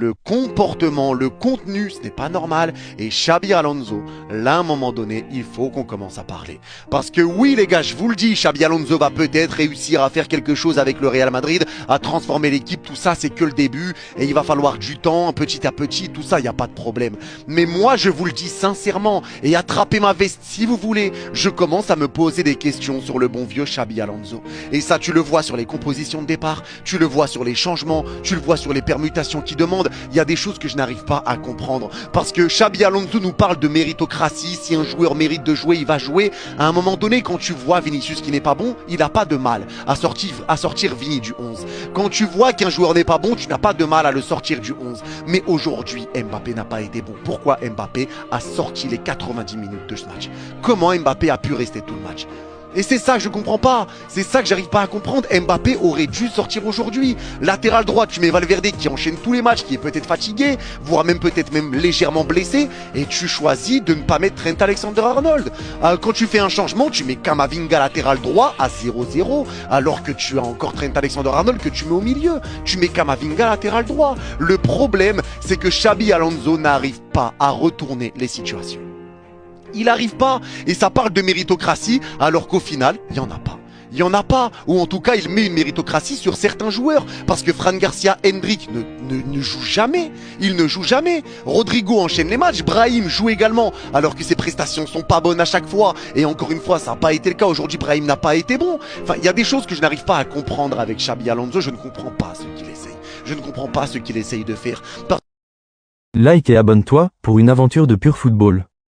Le comportement, le contenu, ce n'est pas normal. Et Xabi Alonso, là, à un moment donné, il faut qu'on commence à parler. Parce que oui, les gars, je vous le dis, Xabi Alonso va peut-être réussir à faire quelque chose avec le Real Madrid, à transformer l'équipe, tout ça, c'est que le début. Et il va falloir du temps, petit à petit, tout ça, il n'y a pas de problème. Mais moi, je vous le dis sincèrement, et attrapez ma veste si vous voulez, je commence à me poser des questions sur le bon vieux Xabi Alonso. Et ça, tu le vois sur les compositions de départ, tu le vois sur les changements, tu le vois sur les permutations qu'il demande. Il y a des choses que je n'arrive pas à comprendre. Parce que Xabi Alonso nous parle de méritocratie. Si un joueur mérite de jouer, il va jouer. À un moment donné, quand tu vois Vinicius qui n'est pas bon, il n'a pas de mal à sortir Vini du 11. Quand tu vois qu'un joueur n'est pas bon, tu n'as pas de mal à le sortir du 11. Mais aujourd'hui, Mbappé n'a pas été bon. Pourquoi Mbappé a sorti les 90 minutes de ce match? Comment Mbappé a pu rester tout le match? Et c'est ça que je comprends pas, c'est ça que j'arrive pas à comprendre. Mbappé aurait dû sortir aujourd'hui. Latéral droit, tu mets Valverde qui enchaîne tous les matchs, qui est peut-être fatigué, voire même peut-être même légèrement blessé, et tu choisis de ne pas mettre Trent Alexander-Arnold. Quand tu fais un changement, tu mets Camavinga latéral droit à 0-0, alors que tu as encore Trent Alexander-Arnold que tu mets au milieu. Tu mets Camavinga latéral droit. Le problème, c'est que Xabi Alonso n'arrive pas à retourner les situations. Il n'arrive pas, et ça parle de méritocratie, alors qu'au final, il n'y en a pas. Il n'y en a pas, ou en tout cas, il met une méritocratie sur certains joueurs, parce que Fran Garcia, Hendrick ne joue jamais. Il ne joue jamais. Rodrigo enchaîne les matchs, Brahim joue également, alors que ses prestations sont pas bonnes à chaque fois. Et encore une fois, ça n'a pas été le cas. Aujourd'hui, Brahim n'a pas été bon. Enfin, il y a des choses que je n'arrive pas à comprendre avec Xabi Alonso. Je ne comprends pas ce qu'il essaye. Je ne comprends pas ce qu'il essaye de faire. Like et abonne-toi pour une aventure de pur football.